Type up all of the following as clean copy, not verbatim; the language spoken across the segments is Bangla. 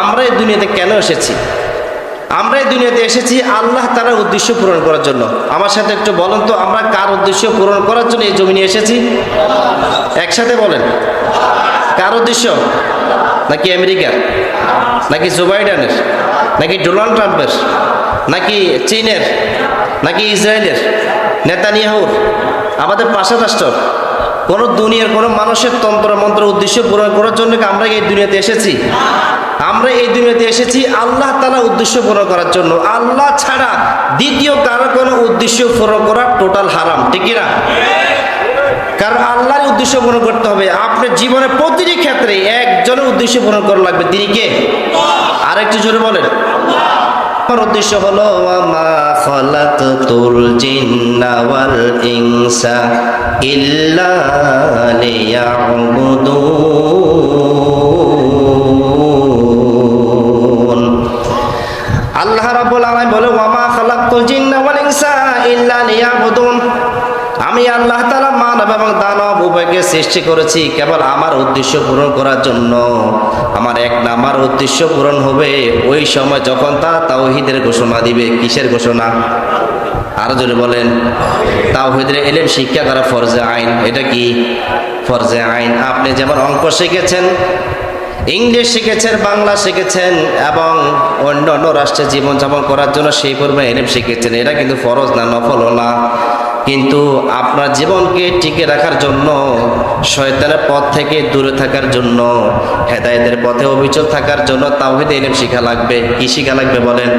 আমরা এই দুনিয়াতে কেন এসেছি? আমরা এই দুনিয়াতে এসেছি আল্লাহ তাআলার উদ্দেশ্য পূরণ করার জন্য। আমার সাথে একটু বলেন তো, আমরা কার উদ্দেশ্য পূরণ করার জন্য এই জমিনে এসেছি? একসাথে বলেন, কার উদ্দেশ্য? নাকি আমেরিকার, নাকি জো বাইডেনের, নাকি ডোনাল্ড ট্রাম্পের, নাকি চীনের, নাকি ইসরায়েলের, নেতানিয়াহুর, আমাদের পাশের রাষ্ট্র? কোন দুনিয়ার কোন মানুষের তন্ত্র মন্ত্র উদ্দেশ্য পূরণ করার জন্য কি আমরা এই দুনিয়াতে এসেছি? আমরা এই দুনিয়াতে এসেছি আল্লাহ তাআলার উদ্দেশ্য পূরণ করার জন্য। আল্লাহ ছাড়া দ্বিতীয় কারো কোনো উদ্দেশ্য পূরণ করা টোটাল হারাম, ঠিক কি না? কারণ আল্লাহর উদ্দেশ্য পূরণ করতে হবে। আপনার জীবনের প্রতিটি ক্ষেত্রে একজনের উদ্দেশ্য পূরণ করা লাগবে, তিনি কে? আরেকটু জোরে বলেন। আমার উদ্দেশ্য হলো ওয়ামা খালাকতুল জিন্না ওয়াল ইনসা ইল্লা লিয়াবুদুন। আল্লাহ রাব্বুল আলামিন বলে ওয়ামা খালাকতুল জিন্না ওয়াল ইনসা ইল্লা লিয়াবুদুন। আমি আল্লাহ তাআলা মানব এবং দানব উভয়কে সৃষ্টি করেছি কেবল আমার উদ্দেশ্য পূরণ করার জন্য। আমার এক নাম্বার উদ্দেশ্য পূরণ হবে ওই সময় যখন তারা তাওহীদের ঘোষণা দিবে। কিসের ঘোষণা? আরো জোরে বলেন। তাওহীদের ইলম শিক্ষা করা ফরজে আইন। এটা কি? ফরজে আইন। আপনি যেমন অঙ্ক শিখেছেন, ইংলিশ শিখেছেন, বাংলা শিখেছেন এবং অন্য অন্য রাষ্ট্রে জীবনযাপন করার জন্য সেই পরিমাণ ইলম শিখেছেন, এটা কিন্তু ফরজ না, নফলও না। কিন্তু আপনার জীবনকে টিকে রাখার জন্য, শয়তানের পথ থেকে দূরে থাকার জন্য, হেদায়েতের পথে অবিচল থাকার জন্য তাওহীদের ইলম শিখা লাগবে। কি শিখা লাগবে বলেন?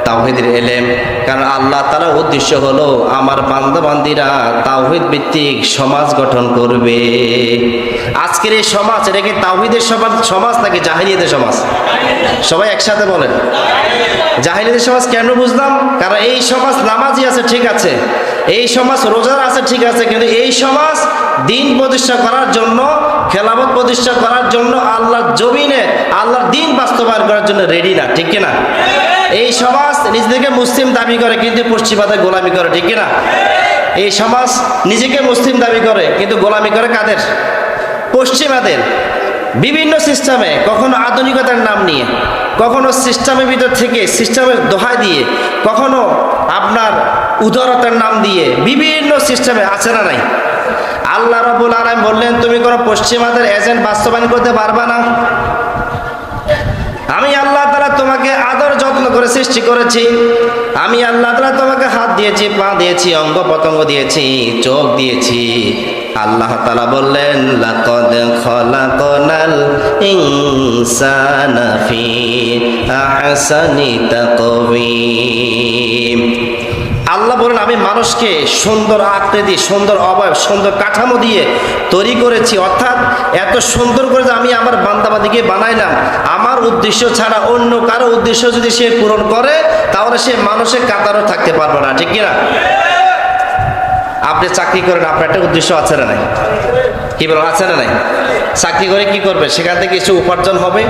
তাওহীদের ইলম। কারণ আল্লাহ তাআলার উদ্দেশ্য হলো আমার বান্দা বান্দীরা তাওহীদ ভিত্তিক সমাজ গঠন করবে। আজকের এই সমাজ, এটা কি তাওহীদের সমাজ নাকি জাহেলিয়াতের সমাজ? সবাই একসাথে বলেন। জাহেলিয়াতের সমাজ কেন বুঝলাম? কারণ এই সমাজ নামাজি আছে, ঠিক আছে, এই সমাজ রোজার আছে, ঠিক আছে, কিন্তু এই সমাজ দিন প্রতিষ্ঠা করার জন্য, খেলাফত প্রতিষ্ঠা করার জন্য, আল্লাহর জমিনে আল্লাহর দিন বাস্তবায়ন করার জন্য রেডি না, ঠিক কিনা? এই সমাজ নিজেকে মুসলিম দাবি করে কিন্তু পশ্চিমাদের গোলামি করে, ঠিক কিনা? এই সমাজ নিজেকে মুসলিম দাবি করে কিন্তু গোলামি করে কাদের? পশ্চিমাদের। বিভিন্ন সিস্টেমে, কখনো আধুনিকতার নাম নিয়ে, কখনো সিস্টেমের ভিতর থেকে সিস্টেমের দোহাই দিয়ে, কখনো আপনার উদারতার নাম দিয়ে বিভিন্ন সিস্টেমে আছে না নাই? আল্লাহ রাব্বুল আলামিন বললেন তুমি কোনো পশ্চিমাদের এজেন্ট বাস্তবায়ন করতে পারবা না। আমি আল্লাহ তাআলা তোমাকে আদর যত্ন করে সৃষ্টি করেছি। আমি আল্লাহ তাআলা তোমাকে হাত দিয়েছি, পা দিয়েছি, অঙ্গ প্রত্যঙ্গ দিয়েছি, চোখ দিয়েছি। আল্লাহ তাআলা বললেন লাকাদ খালাকনাল ইনসানা ফি আহসানি তাকওয়িম। আল্লাহ বলেন আমি মানুষকে সুন্দর আকৃতি, সুন্দর অবয়ব, সুন্দর কাঠামো দিয়ে তৈরি করেছি। অর্থাৎ এত সুন্দর করে যে আমি আমার বান্দাবাদীকে বানাইলাম, আমার উদ্দেশ্য ছাড়া অন্য কারো উদ্দেশ্য যদি সে পূরণ করে তাহলে সে মানুষের কাতারও থাকতে পারবে না, ঠিক কিনা? আপনি চাকরি করেন, আপনার একটা উদ্দেশ্য আছে না নাই? কি বলেন, আছে না নাই? চাকরি করে কি করবে? সেখান থেকে কিছু উপার্জন হবে,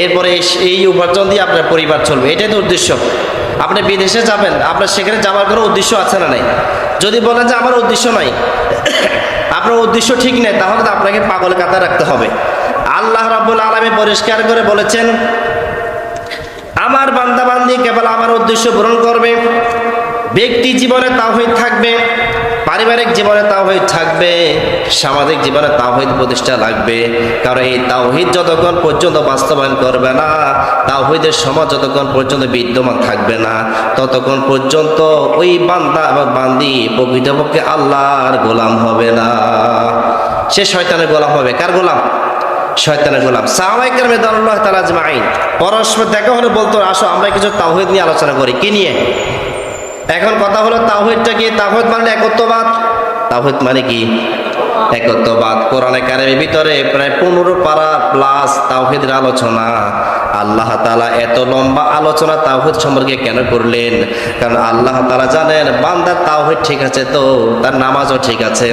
এরপরে এই উপার্জন দিয়ে আপনার পরিবার চলবে, এটাই তো উদ্দেশ্য। আপনি বিদেশে যাবেন, আপনার সেখানে যাওয়ার কোনো উদ্দেশ্য আছে না নাই? যদি বলেন যে আমার উদ্দেশ্য নাই, আপনার উদ্দেশ্য ঠিক নেই, তাহলে তো আপনাকে পাগল কাতায় রাখতে হবে। আল্লাহ রাব্বুল আলামিন পরিষ্কার করে বলেছেন আমার বান্দা বান্দি কেবল আমার উদ্দেশ্য পূরণ করবে। ব্যক্তি জীবনে তাওহীদ থাকবে, পারিবারিক জীবনে তাওহীদ থাকবে, সামাজিক জীবনে তাওহীদ প্রতিষ্ঠা লাগবে। কারণ এই তাওহীদ যতক্ষণ পর্যন্ত বাস্তবায়ন করবে না, তাওহীদের সমাজ যতক্ষণ পর্যন্ত বিদ্যমান থাকবে না, ততক্ষণ পর্যন্ত ওই বান্দা এবং বান্দি প্রকৃতপক্ষে আল্লাহর গোলাম হবে না, সে শয়তানের গোলাম হবে। কার গোলাম? শয়তানের গোলাম। সাহাবায়ে কেরাম রাদিয়াল্লাহু তাআলা আজমাইন পরস্পর দেখা হলে বলতো আসো আমরা কিছু তাওহীদ নিয়ে আলোচনা করি। কি নিয়ে? এখন কথা হলো তাওহীদটা কি? তাওহীদ মানে একত্ববাদ। তাওহীদ মানে কি? একত্ববাদ। কোরআনে কারিমের ভিতরে প্রায় 15 পারা প্লাস তাওহীদের আলোচনা। আল্লাহ তাআলা এত লম্বা আলোচনা তাওহীদ সম্পর্কে কেন করলেন? কারণ আল্লাহ তাআলা জানেন বান্দার তাওহীদ ঠিক আছে তো তার নামাজও ঠিক আছে,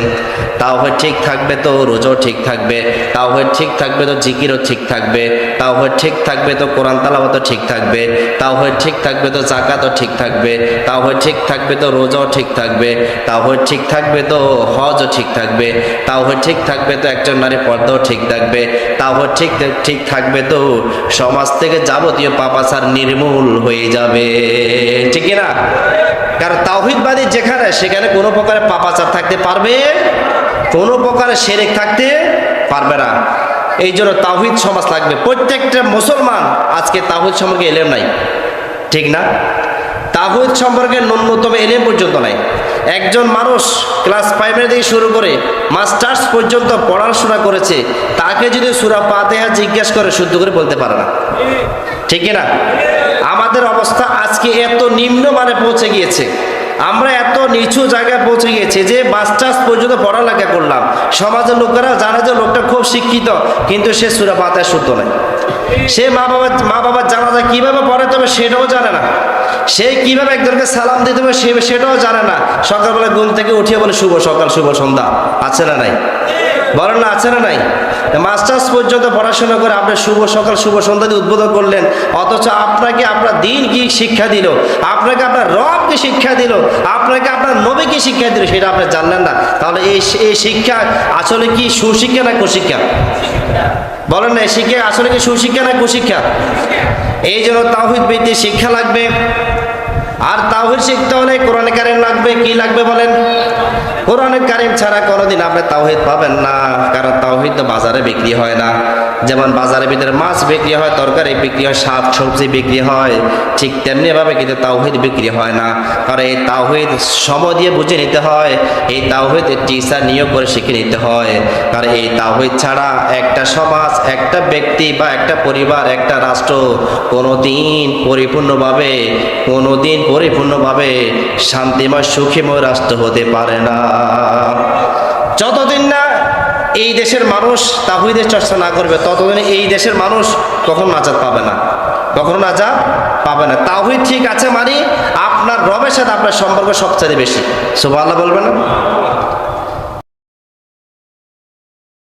তাওহীদ ঠিক থাকবে তো রোজাও ঠিক থাকবে, তাওহীদ ঠিক থাকবে তো জিকিরও ঠিক থাকবে, তাওহীদ ঠিক থাকবে তো কোরআন তেলাওয়াতও ঠিক থাকবে, তাওহীদ ঠিক থাকবে তো যাকাতও ঠিক থাকবে, তাওহীদ ঠিক থাকবে তো রোজাও ঠিক থাকবে, তাওহীদ ঠিক থাকবে তো হজও ঠিক থাকবে, তাওহীদ ঠিক থাকবে তো একজন নারী পর্দাও ঠিক থাকবে, তাওহীদ ঠিক থাকবে তো সমাজ থেকে যাবতীয় পাপাচার নির্মূল হয়ে যাবে, ঠিক না? কারণ তাওহীদবাদী যেখানে, সেখানে কোনো প্রকারের পাপাচার থাকতে পারবে, কোনো প্রকারের শিরক থাকতে পারবে না। এই জন্য তাওহীদ সমাজ লাগবে। প্রত্যেকটা মুসলমান আজকে তাওহীদ সম্পর্কে এলেম নাই, ঠিক না? তাওহীদ সম্পর্কে ন্যূনতম এলেম পর্যন্ত নাই। একজন মানুষ ক্লাস 5 থেকে শুরু করে মাস্টার্স পর্যন্ত পড়াশোনা করেছে, তাকে যদি সূরা ফাতিহা জিজ্ঞেস করে শুদ্ধ করে বলতে পারে না, ঠিক না? আমাদের অবস্থা আজকে এত নিম্নমানে পৌঁছে গিয়েছে, আমরা এত নিচু জায়গায় পৌঁছে গিয়েছি যে মাস্টার্স পর্যন্ত পড়ালেখা করলাম, সমাজের লোকেরা জানে যে লোকটা খুব শিক্ষিত, কিন্তু সে সূরা ফাতিহা শুদ্ধ নয়। সে মা বাবার জানাজা কিভাবে পড়ে তবে সেটাও জানে না, সে কিভাবে একজনকে সালাম দিতে হবে সেটাও জানে না। সকালবেলা ঘুম থেকে উঠিয়ে বলে শুভ সকাল শুভ সন্ধ্যা, আছে না নাই? বলেন না, আছে না নাই? মাস্টার্স পর্যন্ত পড়াশোনা করে আপনি শুভ সকাল শুভ সন্ধ্যা দিয়ে উদ্বোধন করলেন, অথচ আপনাকে আপনার দিন কি শিক্ষা দিল, আপনাকে আপনার রব কি শিক্ষা দিল, আপনাকে আপনার নবী কি শিক্ষা দিল, সেটা আপনি জানলেন না। তাহলে এই শিক্ষা আসলে কি সুশিক্ষা না কুশিক্ষা? বলেন না, এই শিক্ষা আসলে কি সুশিক্ষা না কুশিক্ষা? এই জন্য তাওহীদ ভিত্তিক শিক্ষা লাগবে। আর তাওহীদ শিখতে হলে কোরআন কারীম লাগবে। কি লাগবে বলেন? কোরআন কারীম ছাড়া কোনোদিন আপনি তাওহীদ পাবেন না। কারণ তাওহীদ তো বাজারে বিক্রি হয় না। যেমন বাজারের ভিতরে মাছ বিক্রি হয়, তরকারি বিক্রি হয়, শাক সবজি বিক্রি হয়, ঠিক তেমনিভাবে কিন্তু তাওহীদ বিক্রি হয় না। কারণ এই তাওহীদ সময় দিয়ে বুঝে নিতে হয়, এই তাওহীদ টিচার নিয়োগ করে শিখে নিতে হয়। কারণ এই তাওহীদ ছাড়া একটা সমাজ, একটা ব্যক্তি বা একটা পরিবার, একটা রাষ্ট্র কোনোদিন পরিপূর্ণভাবে শান্তিময় সুখীময় রাষ্ট্র হতে পারে না। যতদিন না এই দেশের মানুষ তাওহীদের চর্চা না করবে, ততদিন এই দেশের মানুষ কখনো নাজাত পাবে না, কখনো নাজাত পাবে না। তাওহীদ ঠিক আছে মানে আপনার রবের সাথে আপনার সম্পর্ক সবচেয়ে বেশি। সুবহানাল্লাহ বলবেন না?